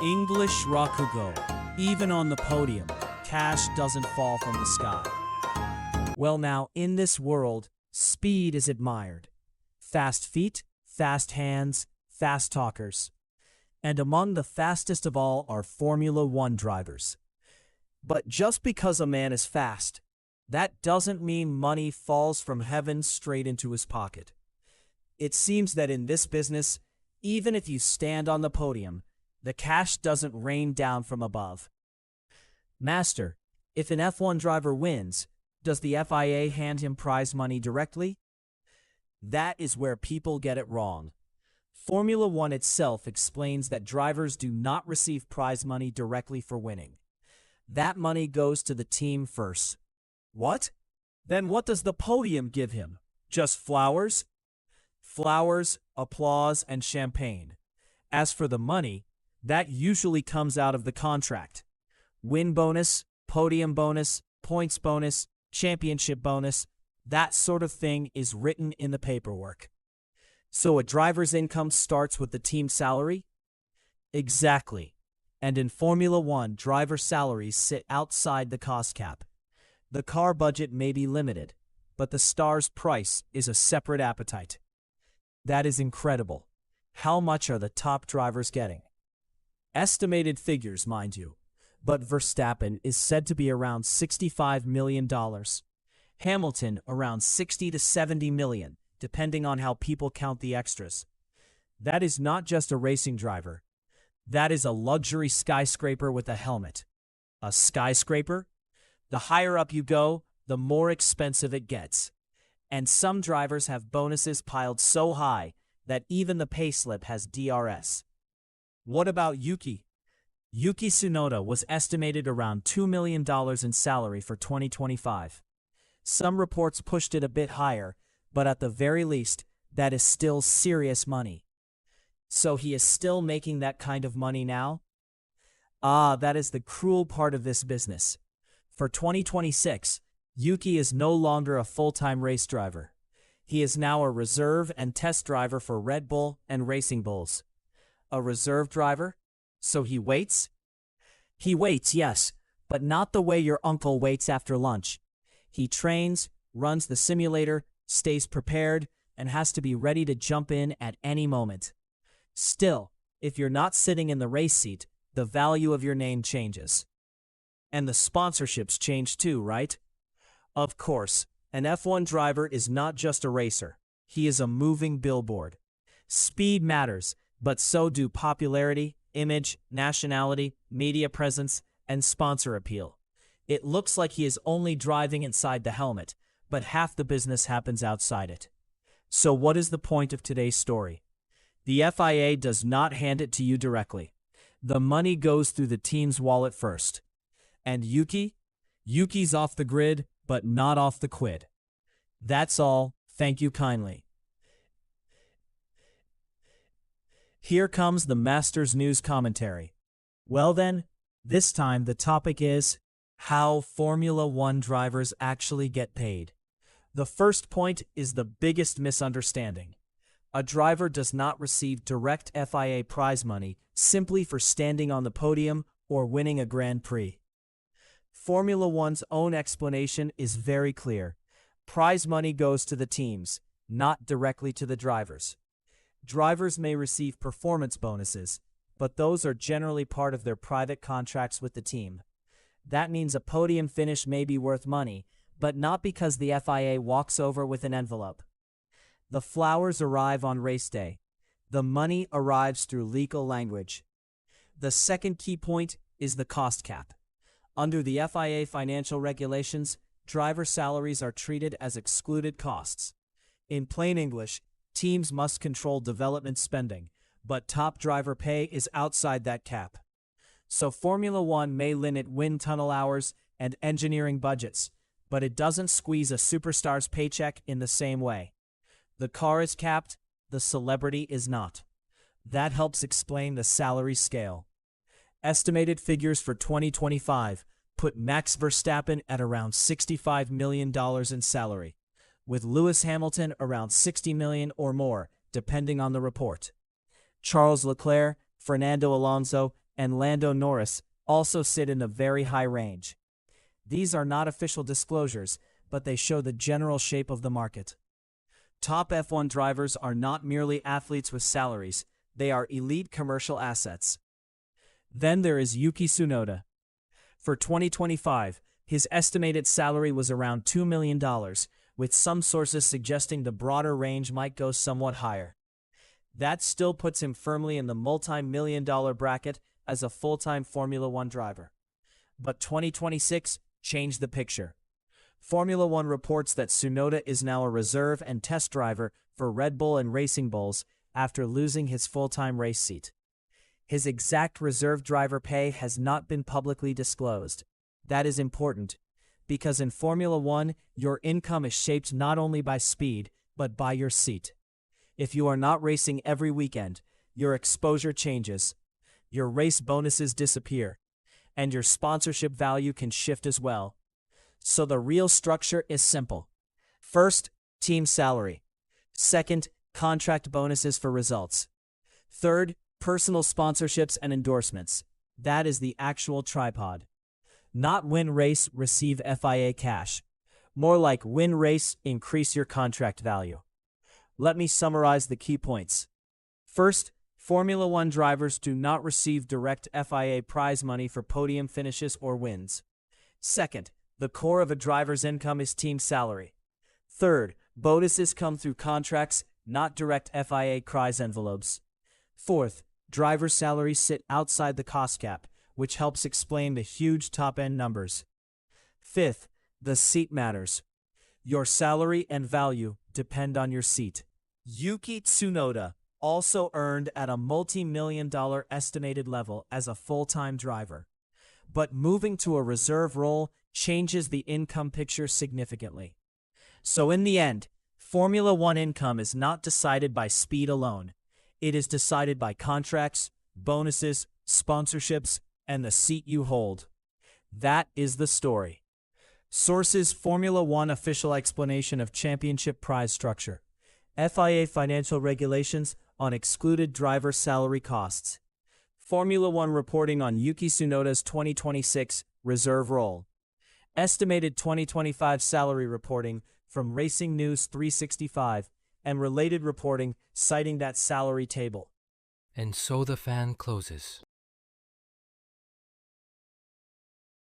English Rakugo. Even on the podium, cash doesn't fall from the sky. Well now, in this world, speed is admired. Fast feet, fast hands, fast talkers. And among the fastest of all are Formula One drivers. But just because a man is fast, that doesn't mean money falls from heaven straight into his pocket. It seems that in this business, even if you stand on the podium, the cash doesn't rain down from above. Master, if an F1 driver wins, does the FIA hand him prize money directly? That is where people get it wrong. Formula One itself explains that drivers do not receive prize money directly for winning. That money goes to the team first. What? Then what does the podium give him? Just flowers? Flowers, applause, and champagne. As for the money, that usually comes out of the contract. Win bonus, podium bonus, points bonus, championship bonus, that sort of thing is written in the paperwork. So a driver's income starts with the team salary? Exactly. And in Formula One, driver salaries sit outside the cost cap. The car budget may be limited, but the star's price is a separate appetite. That is incredible. How much are the top drivers getting? Estimated figures, mind you, but Verstappen is said to be around $65 million. Hamilton around 60 to 70 million, depending on how people count the extras. That is not just a racing driver. That is a luxury skyscraper with a helmet. A skyscraper? The higher up you go, the more expensive it gets. And some drivers have bonuses piled so high that even the payslip has DRS. What about Yuki? Yuki Tsunoda was estimated around $2 million in salary for 2025. Some reports pushed it a bit higher, but at the very least, that is still serious money. So he is still making that kind of money now? Ah, that is the cruel part of this business. For 2026, Yuki is no longer a full-time race driver. He is now a reserve and test driver for Red Bull and Racing Bulls. A reserve driver? So he waits? He waits, yes, but not the way your uncle waits after lunch. He trains, runs the simulator, stays prepared, and has to be ready to jump in at any moment. Still, if you're not sitting in the race seat, the value of your name changes. And the sponsorships change too, right? Of course, an F1 driver is not just a racer. He is a moving billboard. Speed matters, but so do popularity, image, nationality, media presence, and sponsor appeal. It looks like he is only driving inside the helmet, but half the business happens outside it. So what is the point of today's story? The FIA does not hand it to you directly. The money goes through the team's wallet first. And Yuki? Yuki's off the grid, but not off the quid. That's all. Thank you kindly. Here comes the Master's News Commentary. Well then, this time the topic is how Formula One drivers actually get paid. The first point is the biggest misunderstanding. A driver does not receive direct FIA prize money simply for standing on the podium or winning a Grand Prix. Formula One's own explanation is very clear. Prize money goes to the teams, not directly to the drivers. Drivers may receive performance bonuses, but those are generally part of their private contracts with the team. That means a podium finish may be worth money, but not because the FIA walks over with an envelope. The flowers arrive on race day. The money arrives through legal language. The second key point is the cost cap. Under the FIA financial regulations, driver salaries are treated as excluded costs. In plain English, teams must control development spending, but top driver pay is outside that cap. So Formula One may limit wind tunnel hours and engineering budgets, but it doesn't squeeze a superstar's paycheck in the same way. The car is capped, the celebrity is not. That helps explain the salary scale. Estimated figures for 2025 put Max Verstappen at around $65 million in salary, with Lewis Hamilton around $60 million or more, depending on the report. Charles Leclerc, Fernando Alonso, and Lando Norris also sit in a very high range. These are not official disclosures, but they show the general shape of the market. Top F1 drivers are not merely athletes with salaries, they are elite commercial assets. Then there is Yuki Tsunoda. For 2025, his estimated salary was around $2 million, with some sources suggesting the broader range might go somewhat higher. That still puts him firmly in the multi-million-dollar bracket as a full-time Formula One driver. But 2026 changed the picture. Formula One reports that Tsunoda is now a reserve and test driver for Red Bull and Racing Bulls after losing his full-time race seat. His exact reserve driver pay has not been publicly disclosed. That is important, because in Formula One, your income is shaped not only by speed, but by your seat. If you are not racing every weekend, your exposure changes, your race bonuses disappear, and your sponsorship value can shift as well. So the real structure is simple. First, team salary. Second, contract bonuses for results. Third, personal sponsorships and endorsements. That is the actual tripod. Not win race, receive FIA cash. More like win race, increase your contract value. Let me summarize the key points. First, Formula One drivers do not receive direct FIA prize money for podium finishes or wins. Second, the core of a driver's income is team salary. Third, bonuses come through contracts, not direct FIA prize envelopes. Fourth, driver salaries sit outside the cost cap, which helps explain the huge top-end numbers. Fifth, the seat matters. Your salary and value depend on your seat. Yuki Tsunoda also earned at a multi-million-dollar estimated level as a full-time driver. But moving to a reserve role changes the income picture significantly. So in the end, Formula One income is not decided by speed alone. It is decided by contracts, bonuses, sponsorships, and the seat you hold. That is the story. Sources: Formula One official explanation of championship prize structure. FIA financial regulations on excluded driver salary costs. Formula One reporting on Yuki Tsunoda's 2026 reserve role. Estimated 2025 salary reporting from Racing News 365 and related reporting citing that salary table. And so the fan closes.